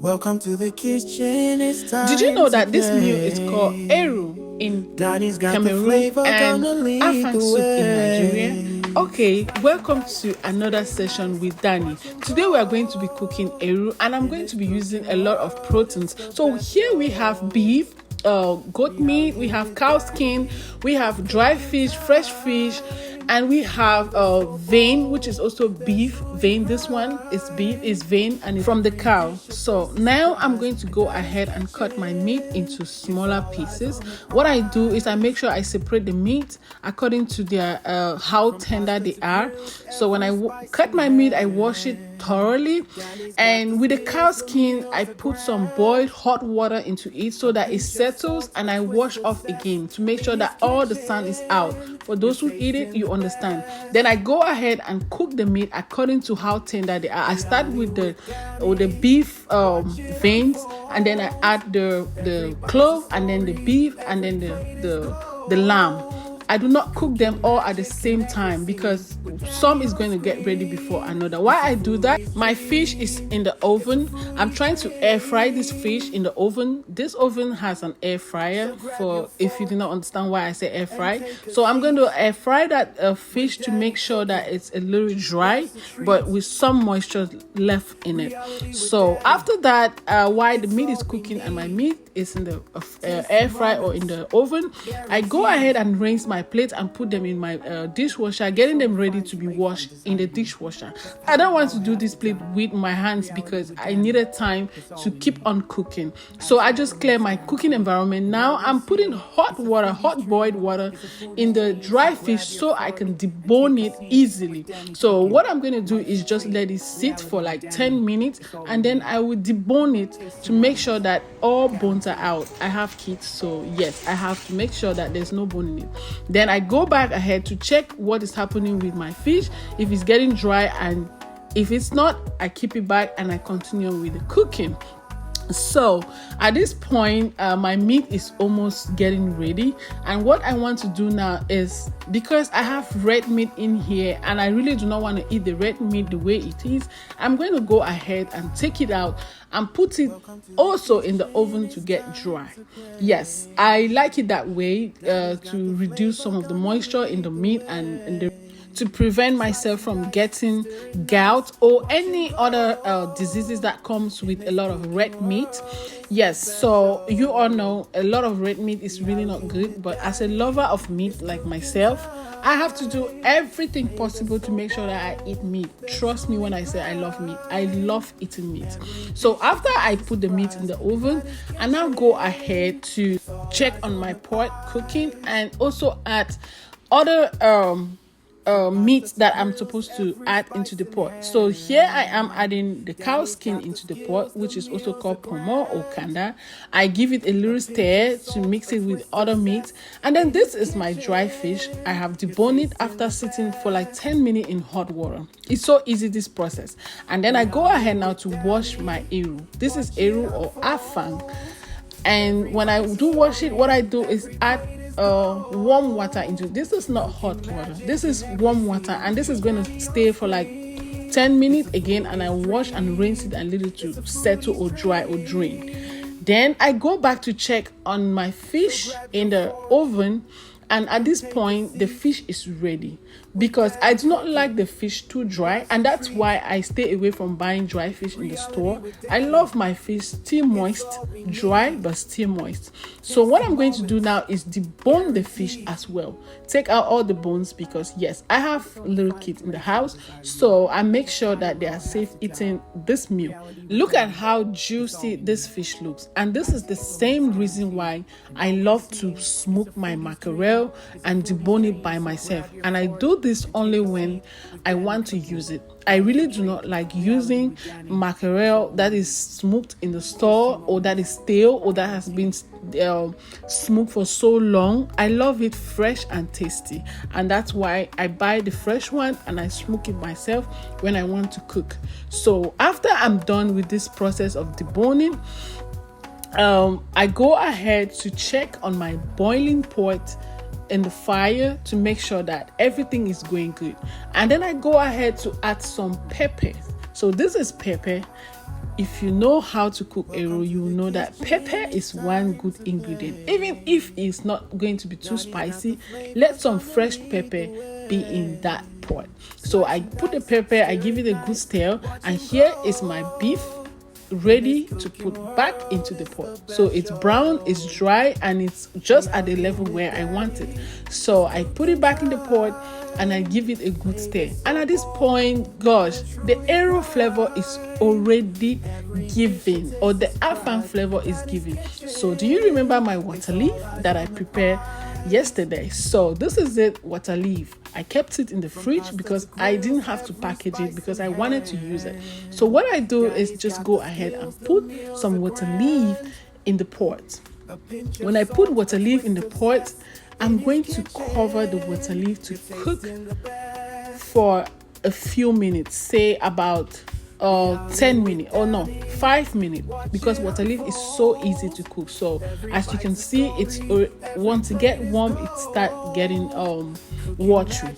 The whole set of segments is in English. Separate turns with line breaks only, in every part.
Welcome to the kitchen. It's time.
Did you know that this meal is called eru in
Daddy's got the
Cameroon
flavor,
and
gonna lead
Afang
the
soup in
way.
Nigeria? Okay, welcome to another session with Danny. Today we are going to be cooking eru and I'm going to be using a lot of proteins. So here we have beef, goat meat, we have cow skin, we have dry fish, fresh fish, and we have vein, which is also beef vein. This one is beef, is vein, and it's from the cow. So now I'm going to go ahead and cut my meat into smaller pieces. What I do is I make sure I separate the meat according to their how tender they are. So when I cut my meat, I wash it thoroughly, and with the cow skin I put some boiled hot water into it so that it settles, and I wash off again to make sure that all the sand is out. For those who eat it, you understand. Then I go ahead and cook the meat according to how tender they are. I start with the beef veins, and then I add the clove, and then the beef, and then the lamb. I do not cook them all at the same time because some is going to get ready before another. Why I do that? My fish is in the oven. I'm trying to air fry this fish in the oven. This oven has an air fryer, for if you do not understand why I say air fry. So I'm going to air fry that fish to make sure that it's a little dry but with some moisture left in it. So after that, while the meat is cooking and my meat is in the air fry or in the oven, I go ahead and rinse my plate and put them in my dishwasher, getting them ready to be washed in the dishwasher. I don't want to do this plate with my hands because I needed time to keep on cooking. So I just clear my cooking environment. Now I'm putting hot water, hot boiled water in the dry fish so I can debone it easily. So what I'm going to do is just let it sit for like 10 minutes, and then I will debone it to make sure that all bones are out. I have kids, so yes, I have to make sure that there's no bone in it. Then I go back ahead to check what is happening with my fish, if it's getting dry, and if it's not, I keep it back and I continue with the cooking. So at this point, my meat is almost getting ready, and what I want to do now is, because I have red meat in here and I really do not want to eat the red meat the way it is, I'm going to go ahead and take it out and put it also in the oven to get dry. Yes, I like it that way to reduce some of the moisture in the meat and to prevent myself from getting gout or any other diseases that comes with a lot of red meat. Yes, so you all know a lot of red meat is really not good, but as a lover of meat like myself, I have to do everything possible to make sure that I eat meat. Trust me when I say I love meat. I love eating meat. So after I put the meat in the oven, I now go ahead to check on my pot cooking and also add other meat that I'm supposed to add into the pot. So here I am adding the cow skin into the pot, which is also called pomo or kanda. I give it a little stir to mix it with other meat, and then this is my dry fish. I have deboned it after sitting for like 10 minutes in hot water. It's so easy, this process. And then I go ahead now to wash my eru. This is eru or afang, and when I do wash it, what I do is add warm water into it. This is not hot water, this is warm water, and this is going to stay for like 10 minutes again, and I wash and rinse it and let it to settle or dry or drain. Then I go back to check on my fish in the oven, and at this point the fish is ready, because I do not like the fish too dry, and that's why I stay away from buying dry fish in the store. I love my fish still moist, dry but still moist. So what I'm going to do now is debone the fish as well. Take out all the bones, because yes, I have little kids in the house, so I make sure that they are safe eating this meal. Look at how juicy this fish looks, and this is the same reason why I love to smoke my mackerel and debone it by myself, and I do this only when I want to use it. I really do not like using mackerel that is smoked in the store, or that is stale, or that has been smoked for so long. I love it fresh and tasty, and that's why I buy the fresh one and I smoke it myself when I want to cook. So after I'm done with this process of deboning, I go ahead to check on my boiling pot in the fire to make sure that everything is going good. And then I go ahead to add some pepper. So this is pepper. if you know how to cook eru, you will know that pepper is one good ingredient. Even if it's not going to be too spicy, let some fresh pepper be in that pot. So I put the pepper, I give it a good stir, and here is my beef ready to put back into the pot. So it's brown, it's dry, and it's just at the level where I want it. So I put it back in the pot and I give it a good stir. And at this point, gosh, the eru flavor is already given, or the afang flavor is given. So do you remember my water leaf that I prepared yesterday? So this is it, water leaf. I kept it in the fridge because I didn't have to package it because I wanted to use it. So what I do is just go ahead and put some water leaf in the pot. When I put water leaf in the pot, I'm going to cover the water leaf to cook for a few minutes, say about 10 minutes, or no, 5 minutes, because water leaf is so easy to cook. So as you can see, it's once it get warm, it start getting watery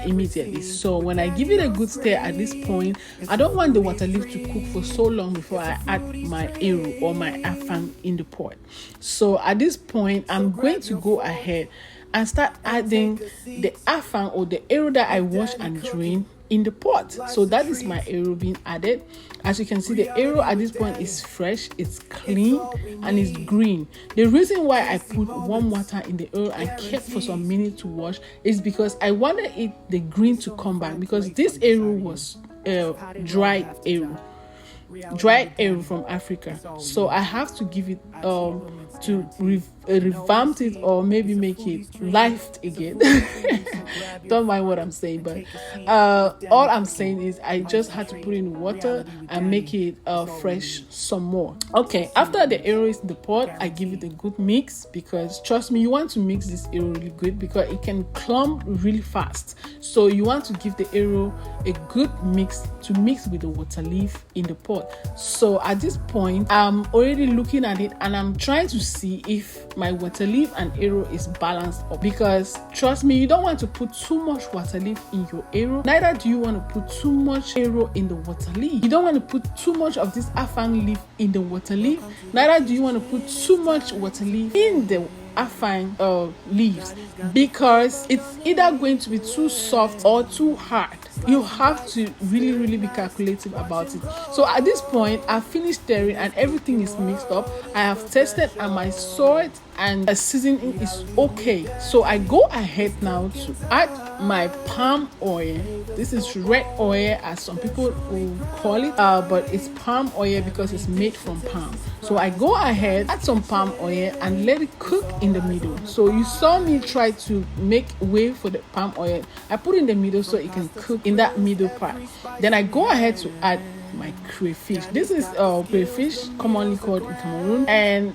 immediately. So when I give it a good stir at this point, I don't want the water leaf to cook for so long before I add my eru or my afang in the pot. So at this point, I'm going to go ahead and start adding the afang or the eru that I wash and drain in the pot. So that is my eru being added. As you can see, the eru at this point is fresh, it's clean, and it's green. The reason why I put warm water in the eru and kept for some minutes to wash is because I wanted the green to come back, because this eru was dried eru from Africa. So I have to give it to revamp it, or maybe make it live again. Don't mind what I'm saying, but all I'm saying is I just had to put in water and make it fresh some more. Okay, after the eru is in the pot, I give it a good mix, because trust me, you want to mix this eru really good because it can clump really fast. So you want to give the eru a good mix to mix with the water leaf in the pot. So at this point, I'm already looking at it and I'm trying to see if my water leaf and eru is balanced up, because trust me, you don't want to put too much water leaf in your eru, neither do you want to put too much eru in the water leaf. You don't want to put too much of this afang leaf in the water leaf, neither do you want to put too much water leaf in the afang leaves, because it's either going to be too soft or too hard. You have to really be calculative about it. So at this point, I've finished stirring and everything is mixed up. I have tested and my salt and the seasoning is okay. So I go ahead now to add my palm oil. This is red oil, as some people will call it, but it's palm oil because it's made from palm. So I go ahead, add some palm oil and let it cook in the middle. So you saw me try to make way for the palm oil. I put in the middle so it can cook in that middle part. Then I go ahead to add my crayfish. This is crayfish, commonly called in Cameroon, and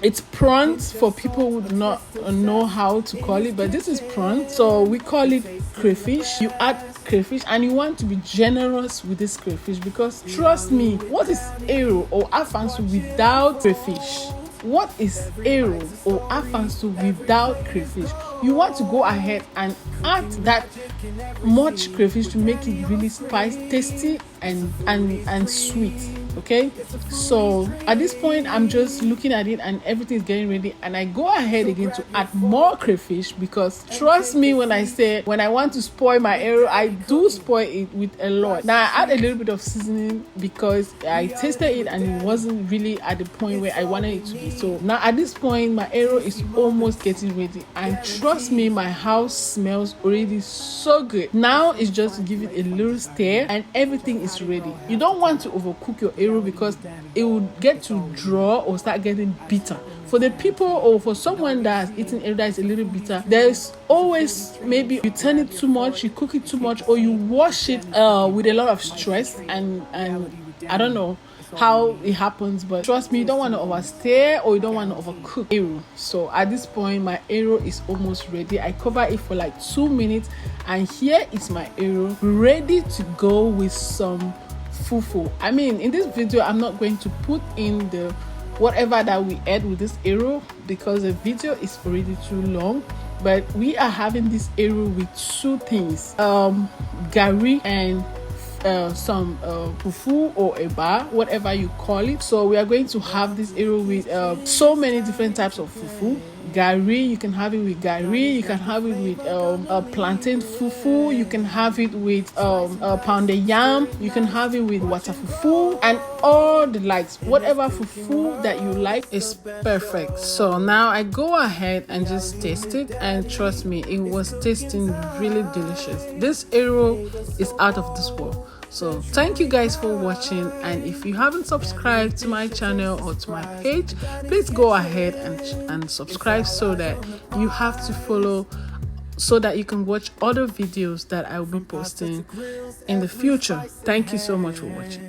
it's prawns for people who do not know how to call it, but this is prawns, so we call it crayfish. You add crayfish and you want to be generous with this crayfish, because trust me, what is eru or afansu without crayfish? What is eru or afansu without crayfish? You want to go ahead and add that much crayfish to make it really spicy, tasty, and sweet. Okay, so at this point I'm just looking at it and everything is getting ready, and I go ahead again to add more crayfish, because trust me when I say, when I want to spoil my eru, I do spoil it with a lot. Now I add a little bit of seasoning because I tasted it and it wasn't really at the point where I wanted it to be. So now at this point my eru is almost getting ready, and trust me, my house smells already so good. Now it's just to give it a little stir and everything is ready. You don't want to overcook your eru because it will get to draw or start getting bitter. For the people or for someone that's eating eru that is a little bitter, there's always, maybe you turn it too much, you cook it too much, or you wash it with a lot of stress, and I don't know how it happens, but trust me, you don't want to overstir or you don't want to overcook eru. So at this point my eru is almost ready. I cover it for like 2 minutes, and here is my eru ready to go with some fufu. I mean, in this video I'm not going to put in the whatever that we add with this eru because the video is already too long, but we are having this eru with two things, gari and some fufu or eba, whatever you call it. So we are going to have this eru with so many different types of fufu. Gari, you can have it with gari, you can have it with plantain fufu, you can have it with pounded yam, you can have it with water fufu, and all the likes. Whatever fufu that you like is perfect. So now I go ahead and just taste it, and trust me, it was tasting really delicious. This eru is out of this world. So thank you guys for watching, and if you haven't subscribed to my channel or to my page, please go ahead and subscribe so that you have to follow, so that you can watch other videos that I will be posting in the future. Thank you so much for watching.